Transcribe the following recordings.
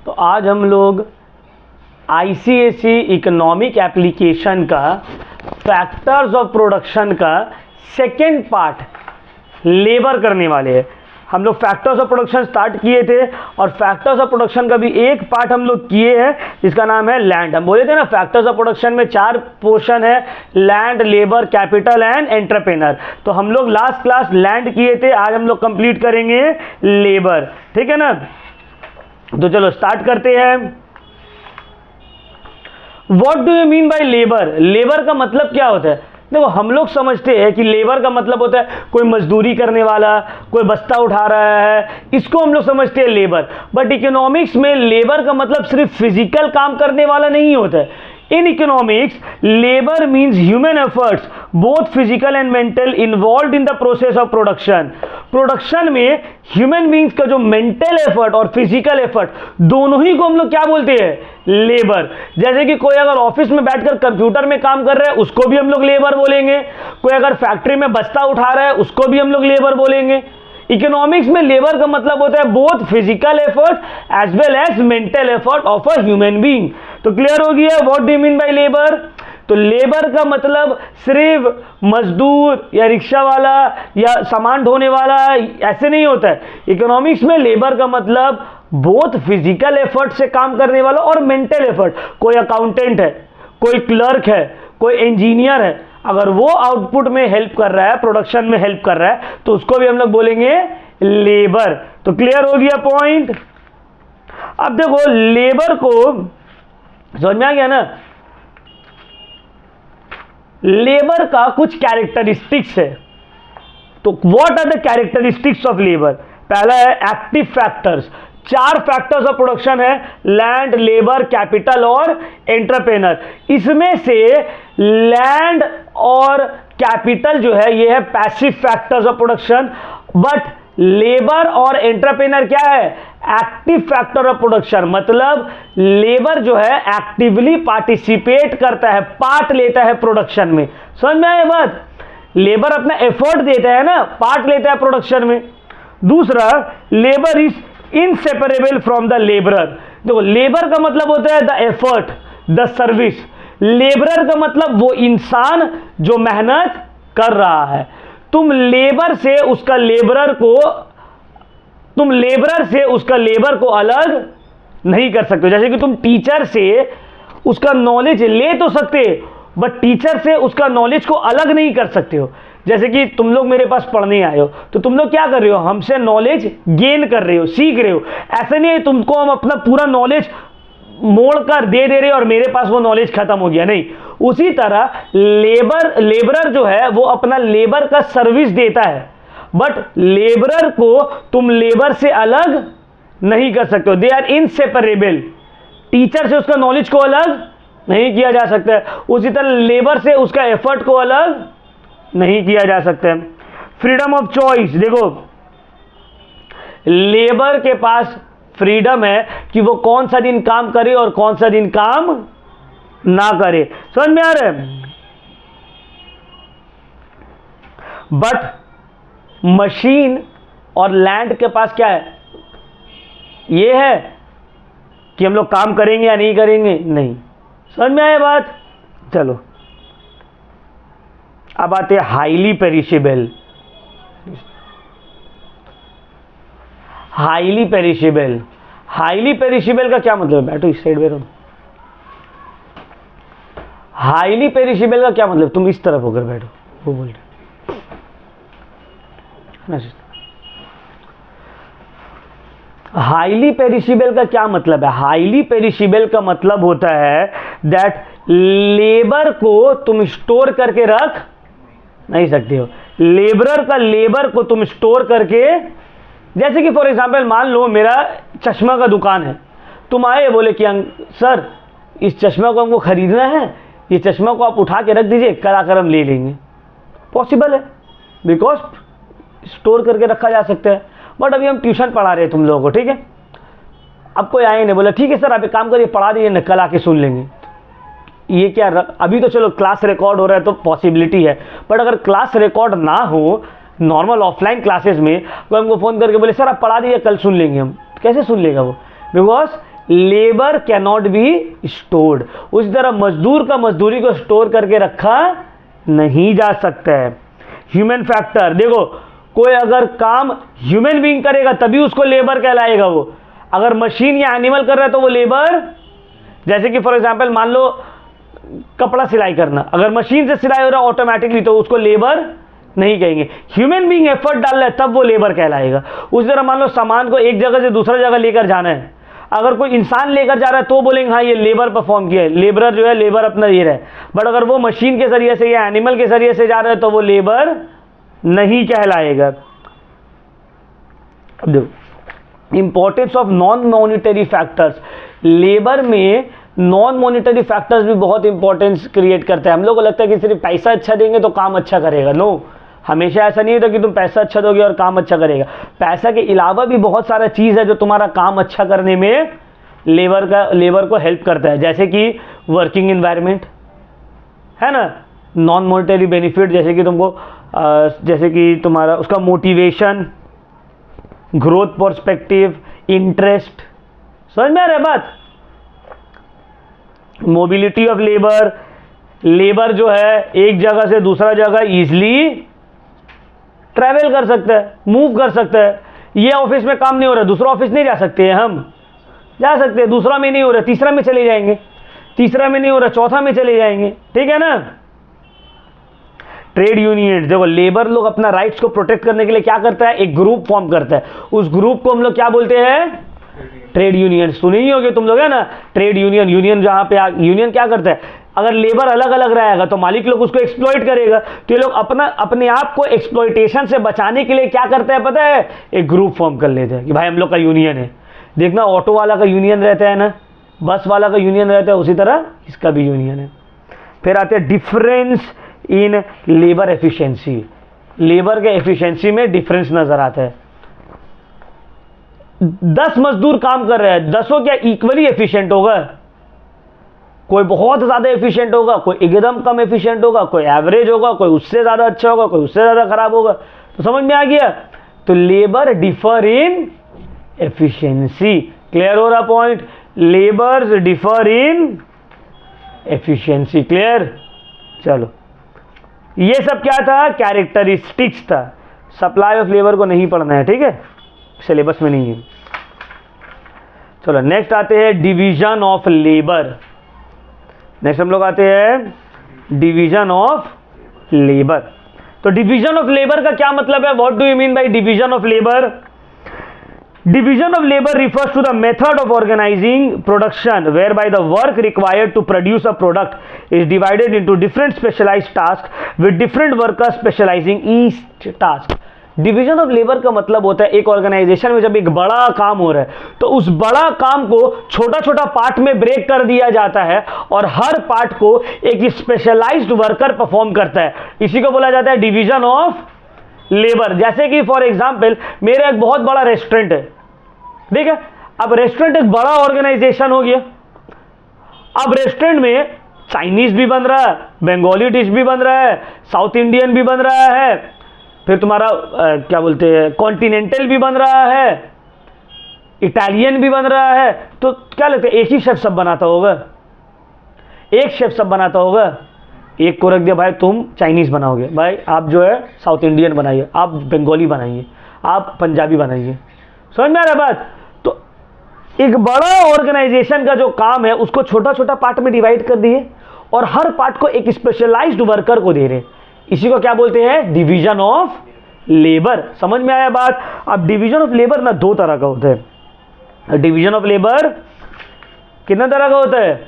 तो आज हम लोग आईसीएसई इकोनॉमिक एप्लीकेशन का फैक्टर्स ऑफ प्रोडक्शन का सेकेंड पार्ट लेबर करने वाले हैं। हम लोग फैक्टर्स ऑफ प्रोडक्शन स्टार्ट किए थे और फैक्टर्स ऑफ प्रोडक्शन का भी एक पार्ट हम लोग किए हैं जिसका नाम है लैंड। हम बोले थे ना फैक्टर्स ऑफ प्रोडक्शन में 4 पोर्शन है, land, labour, capital and entrepreneur. तो हम लोग लास्ट क्लास लैंड किए थे, आज हम लोग कंप्लीट करेंगे लेबर। ठीक है ना, तो चलो स्टार्ट करते हैं। What do you mean by labour? Labour का मतलब क्या होता है? देखो हम लोग समझते हैं कि लेबर का मतलब होता है कोई मजदूरी करने वाला, कोई बस्ता उठा रहा है, इसको हम लोग समझते हैं लेबर। बट इकोनॉमिक्स में लेबर का मतलब सिर्फ फिजिकल काम करने वाला नहीं होता है। In economics, labor means human efforts, both physical and mental, involved in the process of production. Production में ह्यूमन बींग्स का जो मेंटल एफर्ट और फिजिकल एफर्ट दोनों ही को हम लोग क्या बोलते हैं? लेबर। जैसे कि कोई अगर ऑफिस में बैठकर कंप्यूटर में काम कर रहा है उसको भी हम लोग लेबर बोलेंगे, कोई अगर फैक्ट्री में बस्ता उठा रहा है उसको भी हम लोग लेबर बोलेंगे। इकोनॉमिक्स में लेबर का मतलब होता है both physical effort as well as mental effort of a human being. तो क्लियर हो गया what do you mean by labour? तो लेबर का मतलब सिर्फ मजदूर या रिक्शा वाला या सामान ढोने वाला ऐसे नहीं होता है। इकोनॉमिक्स में लेबर का मतलब बोथ फिजिकल एफर्ट से काम करने वाला और मेंटल एफर्ट। कोई अकाउंटेंट है, कोई क्लर्क है, कोई इंजीनियर है, अगर वो आउटपुट में हेल्प कर रहा है, प्रोडक्शन में हेल्प कर रहा है, तो उसको भी हम लोग बोलेंगे लेबर। तो क्लियर हो गया पॉइंट। अब देखो लेबर को समझ में आ गया ना। लेबर का कुछ कैरेक्टरिस्टिक्स है। तो what are the characteristics of labour? पहला है active factors. 4 factors of production है, लैंड, लेबर, कैपिटल और एंटरप्रेन्योर। इसमें से लैंड और कैपिटल जो है ये है passive factors of production, but labour और एंटरप्रेन्योर क्या है? Active factor of production. मतलब लेबर जो है एक्टिवली पार्टिसिपेट करता है, पार्ट लेता है प्रोडक्शन में। समझ में आया बात? लेबर अपना एफर्ट देता है ना, पार्ट लेता है प्रोडक्शन में। दूसरा, labour is inseparable from the labourer. देखो लेबर का मतलब होता है the effort, the service. Labourer का मतलब वो इंसान जो मेहनत कर रहा है। तुम लेबर से उसका लेबर को अलग नहीं कर सकते। जैसे कि तुम टीचर से उसका नॉलेज ले तो सकते हो बट टीचर से उसका नॉलेज को अलग नहीं कर सकते हो। जैसे कि तुम लोग मेरे पास पढ़ने आए हो तो तुम लोग क्या कर रहे हो? हमसे नॉलेज गेन कर रहे हो, सीख रहे हो। ऐसे नहीं है तुमको हम अपना पूरा नॉलेज मोड़ कर दे रहे और मेरे पास वो नॉलेज खत्म हो गया, नहीं। उसी तरह लेबरर जो है वो अपना लेबर का सर्विस देता है, बट लेबरर को तुम लेबर से अलग नहीं कर सकते हो। They are inseparable. टीचर से उसका नॉलेज को अलग नहीं किया जा सकता है, उसी तरह लेबर से उसका एफर्ट को अलग नहीं किया जा सकता है। Freedom of choice. देखो लेबर के पास फ्रीडम है कि वो कौन सा दिन काम करे और कौन सा दिन काम ना करे। समझ में आ रहा है? बट मशीन और लैंड के पास क्या है? ये है कि हम लोग काम करेंगे या नहीं करेंगे, नहीं। समझ में आया बात? चलो अब आते हैं highly perishable. Highly perishable, highly perishable का क्या मतलब? बैठो इस साइड में। हाईली पेरिशेबल का क्या मतलब? तुम इस तरफ होकर बैठो, वो बोल रहे। हाईली पेरिशेबल का क्या मतलब है? हाईली पेरिशेबल का मतलब होता है दैट लेबर को तुम स्टोर करके रख नहीं सकते हो। लेबर को तुम स्टोर करके, जैसे कि फॉर एग्जांपल मान लो मेरा चश्मा का दुकान है, तुम आए बोले कि सर इस चश्मा को हमको खरीदना है, ये चश्मा को आप उठा के रख दीजिए, कल आकर हम ले लेंगे। पॉसिबल है बिकॉज स्टोर करके रखा जा सकता है। बट अभी हम ट्यूशन पढ़ा रहे हैं तुम लोगों को, ठीक है? अब कोई आए नहीं, बोला ठीक है सर आप एक काम करिए पढ़ा दीजिए ना, कल आके सुन लेंगे। ये क्या अभी तो चलो क्लास रिकॉर्ड हो रहा है तो पॉसिबिलिटी है, बट अगर क्लास रिकॉर्ड ना हो, नॉर्मल ऑफलाइन क्लासेस में कोई हमको फ़ोन करके बोले सर आप पढ़ा दीजिए कल सुन लेंगे हम, कैसे सुन लेगा वो? Because labour can not be stored. उसी तरह मजदूर का मजदूरी को स्टोर करके रखा नहीं जा सकता है। ह्यूमन फैक्टर, देखो कोई अगर काम ह्यूमन बीइंग करेगा तभी उसको लेबर कहलाएगा। वो अगर मशीन या एनिमल कर रहा है तो वो लेबर, जैसे कि फॉर एग्जांपल मान लो कपड़ा सिलाई करना, अगर मशीन से सिलाई हो रहा है ऑटोमेटिकली तो उसको लेबर नहीं कहेंगे। ह्यूमन बीइंग एफर्ट डाल रहा है तब वो लेबर कहलाएगा। उस तरह मान लो सामान को एक जगह से दूसरा जगह लेकर जाना है, अगर कोई इंसान लेकर जा रहा है तो बोलेंगे हाँ ये लेबर परफॉर्म किया है, लेबरर जो है लेबर अपना ये रहा है। बट अगर वो मशीन के जरिए से या एनिमल के जरिए से जा रहा है तो वो लेबर नहीं कहलाएगा। अब देखो importance of non monetary factors. Labour में नॉन मॉनिटरी फैक्टर्स भी बहुत इंपॉर्टेंस क्रिएट करते हैं। हम लोग को लगता है कि सिर्फ पैसा अच्छा देंगे तो काम अच्छा करेगा। नो, हमेशा ऐसा नहीं होता कि तुम पैसा अच्छा दोगे और काम अच्छा करेगा। पैसा के अलावा भी बहुत सारा चीज़ है जो तुम्हारा काम अच्छा करने में लेबर को हेल्प करता है, जैसे कि वर्किंग इन्वायरमेंट है ना, नॉन मॉनिटरी बेनिफिट जैसे कि तुमको जैसे कि तुम्हारा उसका मोटिवेशन, ग्रोथ पर्सपेक्टिव, इंटरेस्ट, समझ में आ रहा है बात। मोबिलिटी ऑफ लेबर, लेबर जो है एक जगह से दूसरा जगह इजीली ट्रैवल कर सकता है, मूव कर सकता है। ये ऑफिस में काम नहीं हो रहा, दूसरा ऑफिस नहीं जा सकते हैं, हम जा सकते हैं। दूसरा में नहीं हो रहा, तीसरा में चले जाएंगे, तीसरा में नहीं हो रहा, चौथा में चले जाएंगे, ठीक है ना। ट्रेड यूनियन, देखो लेबर लोग अपना राइट्स को प्रोटेक्ट करने के लिए क्या करता है, एक ग्रुप फॉर्म करता है। उस ग्रुप को हम लोग क्या बोलते हैं, ट्रेड यूनियन। सुनी ही होगी तुम लोग है ना, ट्रेड यूनियन। यूनियन जहां पे यूनियन क्या करता है, अगर लेबर अलग अलग रहेगा तो मालिक लोग उसको एक्सप्लॉइट करेगा, तो ये लोग अपने आप को एक्सप्लॉइटेशन से बचाने के लिए क्या करते हैं पता है, एक ग्रुप फॉर्म कर लेते हैं कि भाई हम लोग का यूनियन है। देखना ऑटो वाला का यूनियन रहता है ना, बस वाला का यूनियन रहता है, उसी तरह इसका भी यूनियन है। फिर आते हैं difference in labour efficiency. Labour के एफिशिएंसी में डिफरेंस नजर आता है। 10 मजदूर काम कर रहे हैं, 10 क्या इक्वली एफिशिएंट होगा, कोई बहुत ज्यादा एफिशिएंट होगा, कोई एकदम कम एफिशिएंट होगा, कोई एवरेज होगा, कोई उससे ज्यादा अच्छा होगा, कोई उससे ज्यादा खराब होगा। तो समझ में आ गया। तो labour differ in efficiency, clear हो रहा point, labours differ in efficiency, clear. चलो ये सब क्या था, कैरेक्टरिस्टिक्स था। सप्लाई ऑफ लेबर को नहीं पढ़ना है, ठीक है, सिलेबस में नहीं है। चलो नेक्स्ट आते हैं डिवीजन ऑफ लेबर। नेक्स्ट हम लोग आते हैं डिवीजन ऑफ लेबर। तो डिवीजन ऑफ लेबर का क्या मतलब है, what do you mean by division of labour. Division of labor refers to the method of organizing production whereby the work required to produce a product is divided into different specialized tasks with different workers specializing each task. Division of labour का मतलब होता है एक organisation में जब एक बड़ा काम हो रहा है तो उस बड़ा काम को छोटा छोटा पार्ट में ब्रेक कर दिया जाता है और हर पार्ट को एक स्पेशलाइज्ड वर्कर परफॉर्म करता है। इसी को बोला जाता है डिवीजन ऑफ लेबर। जैसे कि फॉर एग्जांपल मेरा एक बहुत बड़ा रेस्टोरेंट है, ठीक है। अब रेस्टोरेंट एक बड़ा ऑर्गेनाइजेशन हो गया। अब रेस्टोरेंट में चाइनीज भी बन रहा है, बंगाली डिश भी बन रहा है, साउथ इंडियन भी बन रहा है, फिर तुम्हारा क्या बोलते हैं कॉन्टिनेंटल भी बन रहा है, इटालियन भी बन रहा है। तो क्या लगता है एक ही शेफ सब बनाता होगा, एक शेफ सब बनाता होगा। एक को रख दिया भाई तुम चाइनीज बनाओगे, भाई आप जो है साउथ इंडियन बनाइए, आप बंगाली बनाइए, आप पंजाबी बनाइए। समझ में आ रहा है बात। तो एक बड़ा ऑर्गेनाइजेशन का जो काम है उसको छोटा छोटा पार्ट में डिवाइड कर दिए और हर पार्ट को एक स्पेशलाइज्ड वर्कर को दे रहे। इसी को क्या बोलते हैं, डिवीजन ऑफ लेबर। समझ में आया बात। अब डिवीजन ऑफ लेबर ना दो तरह का होता है। डिवीजन ऑफ लेबर कितना तरह का होता है,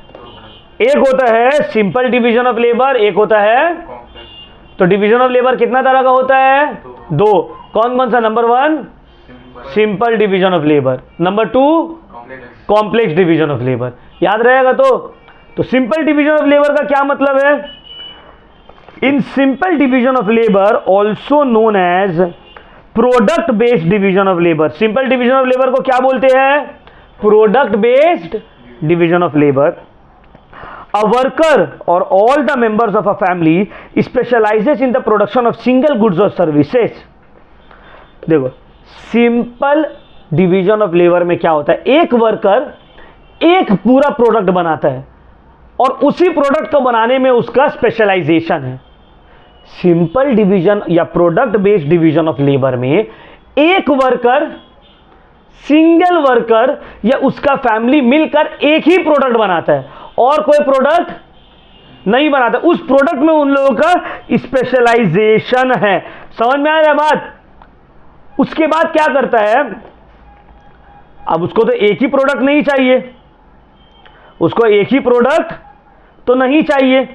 एक होता है सिंपल डिवीजन ऑफ लेबर, एक होता है। तो डिवीजन ऑफ लेबर कितना तरह का होता है, दो। कौन कौन सा, number 1 simple division of labour, number 2 complex division of labour. याद रहेगा। तो सिंपल डिवीजन ऑफ लेबर का क्या मतलब है, in simple division of labour also known as product based division of labour. Simple division of labour को क्या बोलते हैं, product based division of labour. A worker or all the members of a family specializes in the production of single goods or services. देखो simple division of labour में क्या होता है, एक वर्कर एक पूरा प्रोडक्ट बनाता है और उसी प्रोडक्ट को बनाने में उसका स्पेशलाइजेशन है। सिंपल डिवीजन या product based division of labour में एक वर्कर, सिंगल वर्कर या उसका फैमिली मिलकर एक ही प्रोडक्ट बनाता है और कोई प्रोडक्ट नहीं बनाता। उस प्रोडक्ट में उन लोगों का स्पेशलाइजेशन है। समझ में आ रहा है बात? उसके बाद क्या करता है, अब उसको तो एक ही प्रोडक्ट नहीं चाहिए, उसको एक ही प्रोडक्ट तो नहीं चाहिए।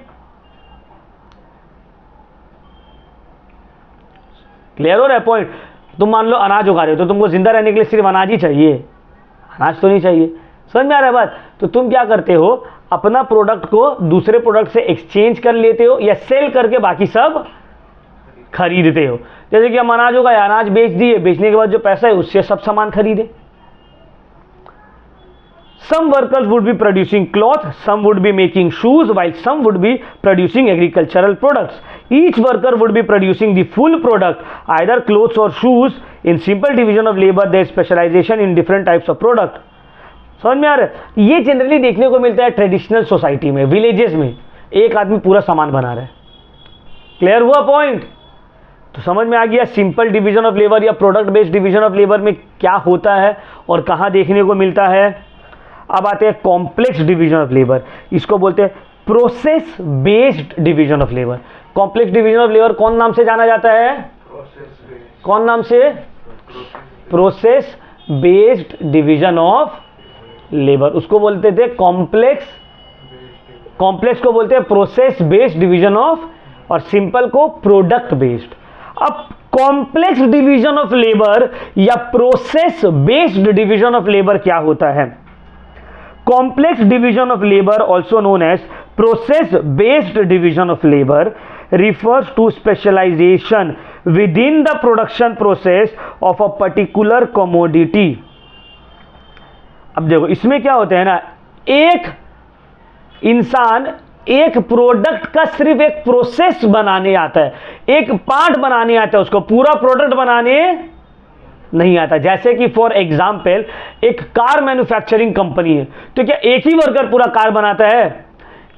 क्लियर हो रहा है पॉइंट? तुम मान लो अनाज उगा रहे हो तो तुमको जिंदा रहने के लिए सिर्फ अनाज ही चाहिए, अनाज तो नहीं चाहिए। समझ में आ रहा है बात? तो तुम क्या करते हो, अपना प्रोडक्ट को दूसरे प्रोडक्ट से एक्सचेंज कर लेते हो या सेल करके बाकी सब खरीदते हो। जैसे कि हम अनाज उगाया, अनाज बेच दिए, बेचने के बाद जो पैसा है उससे सब सामान खरीदे। Some workers would be producing cloth, some would be making shoes, while some would be producing agricultural products. Each worker would be producing the full product, either clothes or shoes. In simple division of labor, there is specialization in different types of product. समझ में आ रहा है? ये generally देखने को मिलता है traditional society में, विलेजेस में एक आदमी पूरा सामान बना रहा है। क्लियर हुआ पॉइंट? तो समझ में आ गया सिंपल डिवीजन ऑफ लेबर या product based division of labour में क्या होता है और कहां देखने को मिलता है। अब आते हैं कॉम्प्लेक्स डिवीजन ऑफ लेबर, इसको बोलते हैं process based division of labour. Complex division of labour कौन नाम से जाना जाता है? कौन नाम से? Process based division of labour, उसको बोलते थे कॉम्प्लेक्स। कॉम्प्लेक्स को बोलते हैं प्रोसेस बेस्ड डिवीजन ऑफ, और सिंपल को प्रोडक्ट बेस्ड। अब कॉम्प्लेक्स डिवीजन ऑफ लेबर या process based division of labour क्या होता है? Complex division of labor, also known as process based division of labor, refers to specialization within the production process of a particular commodity. अब देखो इसमें क्या होता है ना, एक इंसान एक प्रोडक्ट का सिर्फ एक प्रोसेस बनाने आता है, एक पार्ट बनाने आता है, उसको पूरा प्रोडक्ट बनाने नहीं आता। जैसे कि फॉर एग्जाम्पल एक कार मैन्युफैक्चरिंग कंपनी है, तो क्या एक ही वर्कर पूरा कार बनाता है?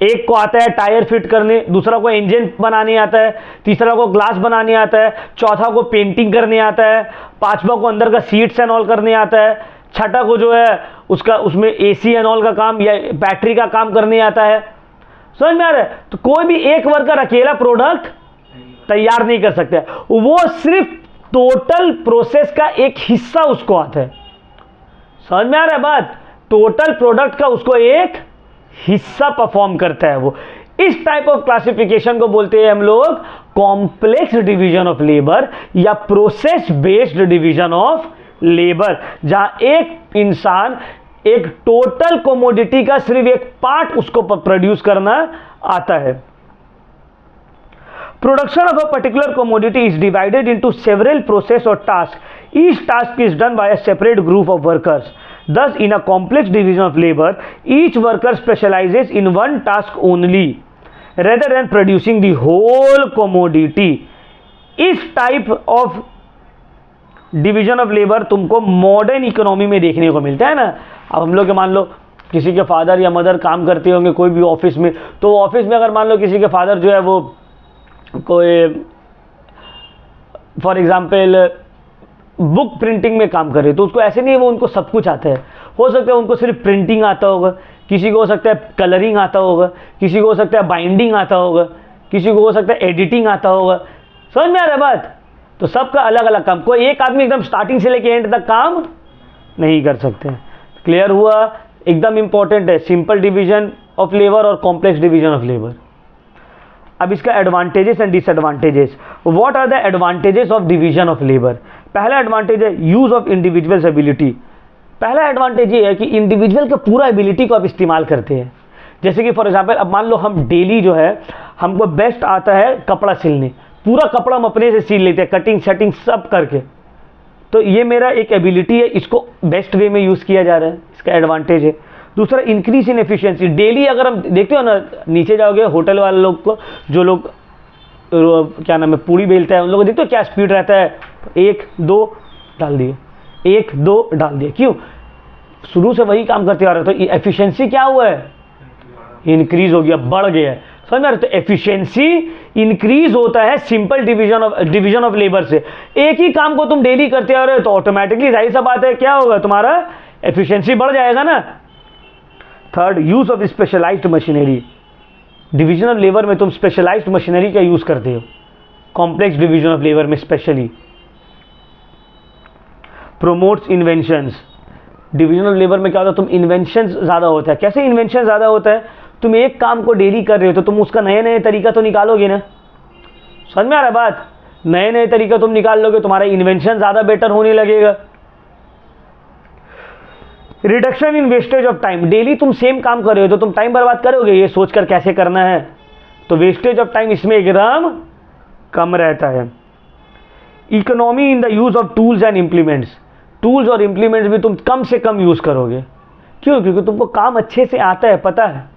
एक को आता है टायर फिट करने, दूसरा को इंजन बनाने आता है, तीसरा को ग्लास बनाने आता है, चौथा को पेंटिंग करने आता है, पांचवा को अंदर का सीट्स एंड ऑल करने आता है, छठा को जो है उसका उसमें एसी एंड ऑल का काम या बैटरी का काम करने आता है। समझ में आ रहा है? तो कोई भी एक वर्कर अकेला प्रोडक्ट तैयार नहीं कर सकता, वो सिर्फ टोटल प्रोसेस का एक हिस्सा उसको आता है। समझ में आ रहा है बात? टोटल प्रोडक्ट का उसको एक हिस्सा परफॉर्म करता है वो। इस टाइप ऑफ क्लासिफिकेशन को बोलते हैं हम लोग कॉम्प्लेक्स डिवीजन ऑफ लेबर या process based division of labour, जहां एक इंसान एक टोटल कमोडिटी का सिर्फ एक पार्ट उसको प्रोड्यूस करना आता है। Production of a particular commodity is divided into several process or tasks. Each task is done by a separate group of workers. Thus, in a complex division of labor, each worker specializes in one task only, rather than producing the whole commodity. इस type of division of labour तुमको modern economy में देखने को मिलता है ना। अब हम लोग मान लो किसी के फादर या मदर काम करते होंगे कोई भी ऑफिस में, तो ऑफिस में अगर मान लो किसी के फादर जो है वो कोई फॉर एग्जाम्पल बुक प्रिंटिंग में काम करे, तो उसको ऐसे नहीं है वो उनको सब कुछ आता है। हो सकता है उनको सिर्फ प्रिंटिंग आता होगा, किसी को हो सकता है कलरिंग आता होगा, किसी को हो सकता है बाइंडिंग आता होगा, किसी को हो सकता है एडिटिंग आता होगा। समझ में आ रहा है बात? तो सबका अलग अलग काम, कोई एक आदमी एकदम स्टार्टिंग से लेके एंड तक काम नहीं कर सकते। क्लियर हुआ? एकदम इंपॉर्टेंट है सिंपल डिवीजन ऑफ लेबर और कॉम्प्लेक्स डिवीजन ऑफ लेबर। अब इसका advantages and disadvantages. What are the advantages of division of labour? पहला एडवांटेज है यूज ऑफ इंडिविजुअल्स एबिलिटी। पहला एडवांटेज ये है कि इंडिविजुअल के पूरा एबिलिटी को आप इस्तेमाल करते हैं। जैसे कि फॉर एग्जांपल अब मान लो हम डेली जो है हमको बेस्ट आता है कपड़ा सिलने, पूरा कपड़ा हम अपने से सिल लेते हैं, कटिंग सेटिंग सब करके, तो ये मेरा एक एबिलिटी है, इसको बेस्ट वे में यूज़ किया जा रहा है, इसका एडवांटेज है। दूसरा इंक्रीज इन एफिशिएंसी। डेली अगर हम देखते हो ना, नीचे जाओगे होटल वाले लोग को, जो लोग क्या नाम है पूड़ी बेलता है, उन लोगों को देखते हो क्या स्पीड रहता है, 1 2 डाल दिए, 1 2 डाल दिए। क्यों? शुरू से वही काम करते आ रहे हो, तो एफिशिएंसी क्या हुआ है, इंक्रीज हो गया, बढ़ गया है। समझ में आ रहा है? तो एफिशिएंसी इंक्रीज होता है सिंपल डिवीजन ऑफ लेबर से। एक ही काम को तुम डेली करते आ रहे हो तो ऑटोमेटिकली जाहिर सा बात है क्या होगा, तुम्हारा एफिशिएंसी बढ़ जाएगा ना। Third, use of specialised machinery. Division of labour में तुम स्पेशलाइज्ड मशीनरी का यूज करते हो, कॉम्प्लेक्स डिवीजन ऑफ लेबर में specially. Promotes inventions. Division of labour में क्या होता है, तुम इन्वेंशन ज़्यादा होता है। कैसे इन्वेंशन ज़्यादा होता है, तुम एक काम को डेली कर रहे हो तो तुम उसका नए नए तरीका तो निकालोगे ना। समझ में आ रहा है बात, नए नए तरीका तुम निकाल लोगे, तुम्हारा इन्वेंशन ज़्यादा बेटर होने लगेगा। Reduction in wastage of time. Daily तुम सेम काम कर रहे हो तो तुम टाइम बर्बाद करोगे ये सोचकर कैसे करना है, तो वेस्टेज ऑफ टाइम इसमें एकदम कम रहता है। Economy in the use of tools and implements. Tools और इम्प्लीमेंट्स भी तुम कम से कम यूज करोगे। क्यों? क्योंकि तुमको काम अच्छे से आता है, पता है।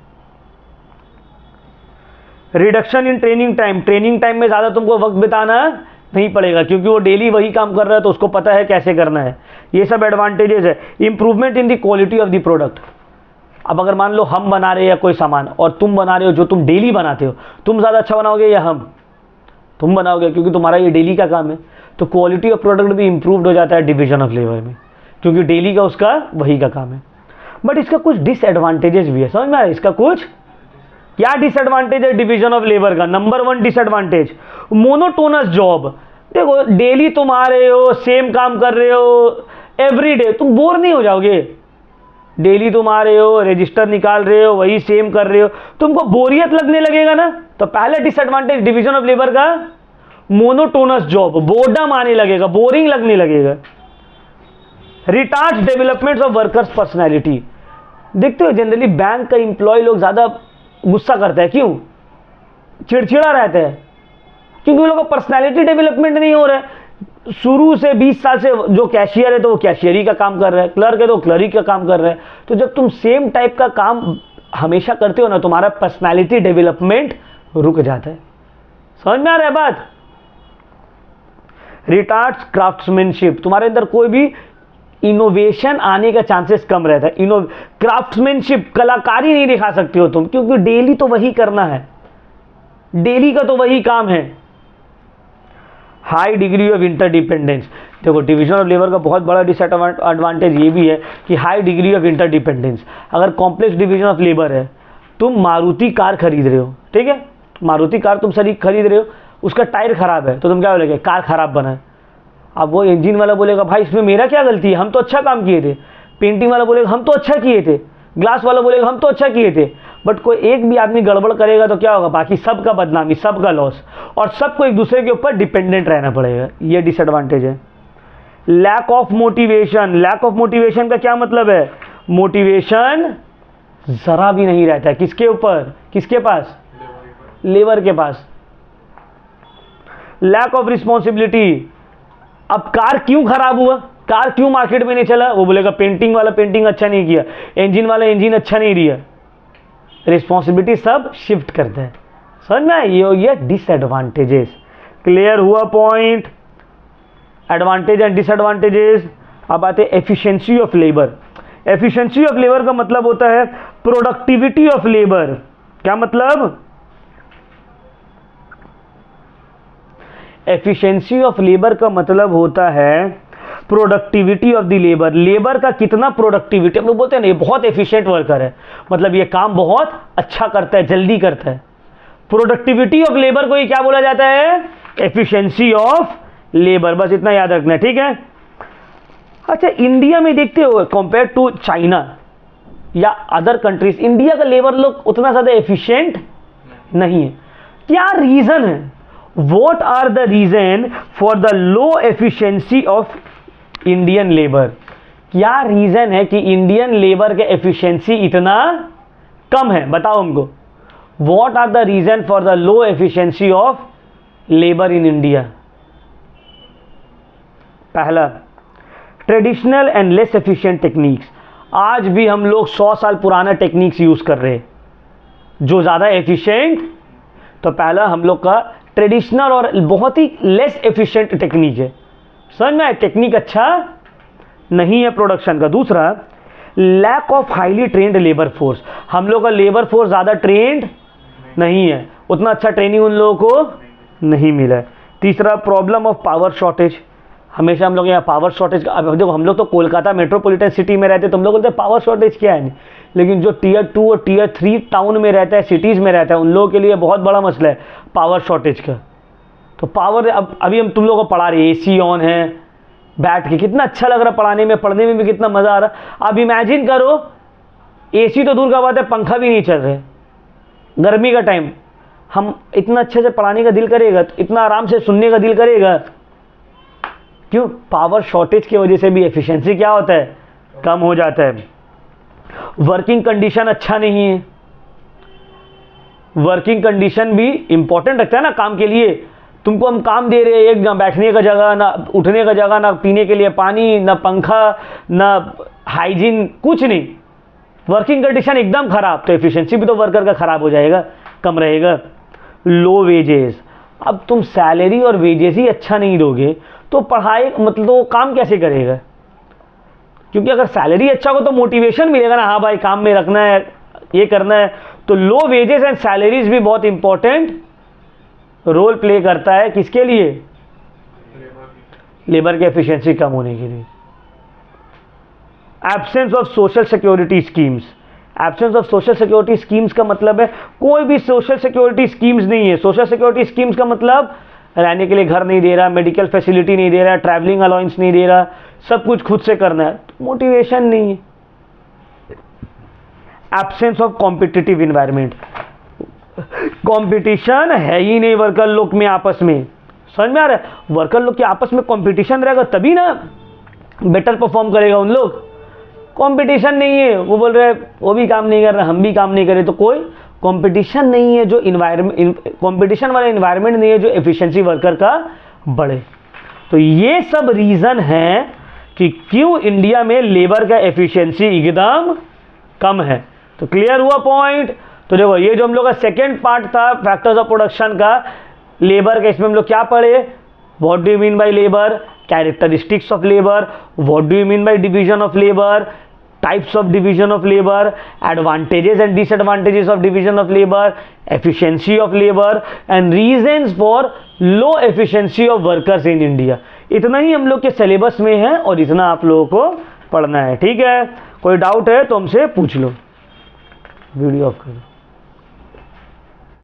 Reduction in training time. Training time में ज़्यादा तुमको वक्त बिताना नहीं पड़ेगा क्योंकि वो डेली वही काम कर रहा है तो उसको पता है कैसे करना है। ये सब एडवांटेजेस है। Improvement in the quality of the product. अब अगर मान लो हम बना रहे हैं कोई सामान और तुम बना रहे हो जो तुम डेली बनाते हो, तुम ज़्यादा अच्छा बनाओगे या हम? तुम बनाओगे क्योंकि तुम्हारा ये डेली का काम है। तो क्वालिटी ऑफ प्रोडक्ट भी इंप्रूव्ड हो जाता है डिवीजन ऑफ लेबर में क्योंकि डेली का उसका वही का काम है। बट इसका कुछ डिसएडवांटेजेस भी है। समझ में आ रहा है? इसका कुछ क्या डिसएडवांटेज है डिवीजन ऑफ लेबर का? Number 1 disadvantage, monotonous job. देखो डेली तुम आ रहे हो, सेम काम कर रहे हो एवरी डे, तुम बोर नहीं हो जाओगे? डेली तुम आ रहे हो, रजिस्टर निकाल रहे हो, वही सेम कर रहे हो, तुमको बोरियत लगने लगेगा ना। तो पहला डिसएडवांटेज डिवीजन ऑफ लेबर का, मोनोटोनस जॉब, बोर्डम आने लगेगा, बोरिंग लगने लगेगा। Retards development of workers personality. देखते हो जनरली बैंक का एम्प्लॉय लोग ज़्यादा गुस्सा करता है, क्यों? चिड़चिड़ा रहता है क्योंकि उन लोगों का पर्सनैलिटी डेवलपमेंट नहीं हो रहा है। शुरू से 20 साल से जो कैशियर है तो वो कैशियरी का काम कर रहा है, क्लर्क है तो क्लर्क का काम कर रहा है। तो जब तुम सेम टाइप का काम हमेशा करते हो ना, तुम्हारा पर्सनैलिटी डेवलपमेंट रुक जाता है। समझ में आ रहा है बात? Retards craftsmanship. तुम्हारे अंदर कोई भी इनोवेशन आने का चांसेस कम रहता है। क्राफ्ट्समैनशिप, कलाकारी नहीं दिखा सकते हो तुम क्योंकि डेली तो वही करना है, डेली का तो वही काम है। High degree of interdependence. देखो डिवीजन ऑफ लेबर का बहुत बड़ा डिसएडवांटेज ये भी है कि हाई डिग्री ऑफ इंटरडिपेंडेंस। अगर कॉम्प्लेक्स डिवीजन ऑफ लेबर है, तुम मारुति कार खरीद रहे हो, ठीक है, मारुति कार तुम खरीद रहे हो, उसका टायर खराब है तो तुम क्या बोलोगे, कार खराब बना है। अब वो इंजन वाला बोलेगा भाई इसमें मेरा क्या गलती है, हम तो अच्छा काम किए थे। पेंटिंग वाला बोलेगा हम तो अच्छा किए थे। ग्लास वाला बोलेगा हम तो अच्छा किए थे। बट कोई एक भी आदमी गड़बड़ करेगा तो क्या होगा, बाकी सबका बदनामी, सबका लॉस, और सबको एक दूसरे के ऊपर डिपेंडेंट रहना पड़ेगा। ये डिसएडवांटेज है। Lack of motivation. Lack of motivation का क्या मतलब है? मोटिवेशन जरा भी नहीं रहता है किसके ऊपर, किसके पास? लेबर के पास। Lack of responsibility. अब कार क्यों खराब हुआ, कार क्यों मार्केट में नहीं चला? वो बोलेगा पेंटिंग वाला पेंटिंग अच्छा नहीं किया, इंजन वाला इंजन अच्छा नहीं दिया। रिस्पॉन्सिबिलिटी सब शिफ्ट करते हैं। समझ में? ये हो गया डिसएडवांटेजेस। क्लियर हुआ पॉइंट? Advantage and disadvantages. अब आते हैं efficiency of labour. Efficiency of labour का मतलब होता है प्रोडक्टिविटी ऑफ लेबर। क्या मतलब? एफिशिएंसी ऑफ लेबर का मतलब होता है productivity of the labour. Labour का कितना प्रोडक्टिविटी, हम लोग बोलते हैं ना ये बहुत एफिशिएंट वर्कर है, मतलब ये काम बहुत अच्छा करता है, जल्दी करता है। प्रोडक्टिविटी ऑफ लेबर को ये क्या बोला जाता है? Efficiency of labour. बस इतना याद रखना है, ठीक है। अच्छा, इंडिया में देखते हो कंपेयर टू चाइना या अदर कंट्रीज, इंडिया का लेबर लोग उतना ज्यादा एफिशिएंट नहीं है। क्या रीजन है? What are the reason for the low efficiency of Indian labor? क्या रीजन है कि इंडियन लेबर के एफिशिएंसी इतना कम है? बताओ हमको। What are the reason for the low efficiency of labor in India? पहला, traditional and less efficient techniques. आज भी हम लोग 100 साल पुराना टेक्निक्स यूज कर रहे हैं जो ज्यादा एफिशिएंट। तो पहला हम लोग का ट्रेडिशनल और बहुत ही लेस एफिशिएंट टेक्निक है। समझ में? टेक्निक अच्छा नहीं है प्रोडक्शन का। दूसरा, lack of highly trained labour force, हम लोग का लेबर फोर्स ज़्यादा ट्रेंड नहीं है, उतना अच्छा ट्रेनिंग उन लोगों को नहीं मिला है। तीसरा, प्रॉब्लम ऑफ पावर शॉर्टेज, हमेशा हम लोग यहाँ पावर शॉर्टेज का, अब देखो हम लोग तो कोलकाता मेट्रोपॉलिटन सिटी में रहते, तो हम लोग बोलते हैं पावर शॉर्टेज क्या है नहीं, लेकिन जो टीयर 2 और टीयर 3 टाउन में रहता है, सिटीज़ में रहता है, उन लोगों के लिए बहुत बड़ा मसला है पावर शॉर्टेज का। तो पावर, अब अभी हम तुम लोगों को पढ़ा रहे, AC ऑन है, बैठ के कितना अच्छा लग रहा पढ़ाने में, पढ़ने में भी कितना मज़ा आ रहा। अब इमेजिन करो, AC तो दूर का बात है, पंखा भी नहीं चल रहे, गर्मी का टाइम, हम इतना अच्छे से पढ़ाने का दिल करेगा, तो इतना आराम से सुनने का दिल करेगा? क्यों? पावर शॉर्टेज की वजह से भी एफिशिएंसी क्या होता है, कम हो जाता है। वर्किंग कंडीशन अच्छा नहीं है, वर्किंग कंडीशन भी इंपॉर्टेंट रखता है ना काम के लिए। तुमको हम काम दे रहे हैं, एक ना बैठने का जगह, ना उठने का जगह, ना पीने के लिए पानी, ना पंखा, ना हाइजीन, कुछ नहीं, वर्किंग कंडीशन एकदम खराब, तो एफिशिएंसी भी तो वर्कर का खराब हो जाएगा, कम रहेगा। लो वेजेस, अब तुम सैलरी और वेजेस ही अच्छा नहीं दोगे तो पढ़ाई मतलब तो काम कैसे करेगा? क्योंकि अगर सैलरी अच्छा हो तो मोटिवेशन मिलेगा ना, हाँ भाई काम में रखना है, ये करना है। तो लो वेजेस एंड सैलरीज भी बहुत इंपॉर्टेंट रोल प्ले करता है, किसके लिए? लेबर की एफिशिएंसी कम होने के लिए। Absence of social security schemes, absence of social security schemes का मतलब है कोई भी सोशल सिक्योरिटी स्कीम्स नहीं है। सोशल सिक्योरिटी स्कीम्स का मतलब रहने के लिए घर नहीं दे रहा, मेडिकल फैसिलिटी नहीं दे रहा, ट्रैवलिंग अलाउंस नहीं दे रहा, सब कुछ खुद से करना है, तो मोटिवेशन नहीं है। Absence of competitive environment, competition है ही नहीं वर्कर लोग में आपस में, समझ में आ रहा है? वर्कर लोग के आपस में कंपटीशन रहेगा तभी ना बेटर परफॉर्म करेगा उन लोग। कंपटीशन नहीं है, वो बोल रहे वो भी काम नहीं कर रहा, हम भी काम नहीं करें, तो कोई कंपटीशन नहीं है, जो इन्वायरमेंट, कंपटीशन वाला इन्वायरमेंट नहीं है जो एफिशिएंसी वर्कर का बढ़े। तो ये सब रीज़न है कि क्यों इंडिया में लेबर का एफिशिएंसी एकदम कम है। तो क्लियर हुआ पॉइंट? तो देखो ये जो हम लोग का सेकेंड पार्ट था फैक्टर्स ऑफ प्रोडक्शन का लेबर का, इसमें हम लोग क्या पढ़े? What do you mean by labour, characteristics of labour, what do you mean by division of labour, types of division of labor, advantages and disadvantages of division of labor, efficiency of labor and reasons for low efficiency of workers in India। इतना ही हम लोग के syllabus में है और इतना आप लोगों को पढ़ना है, ठीक है? कोई डाउट है तो हमसे पूछ लो। वीडियो ऑफ करो।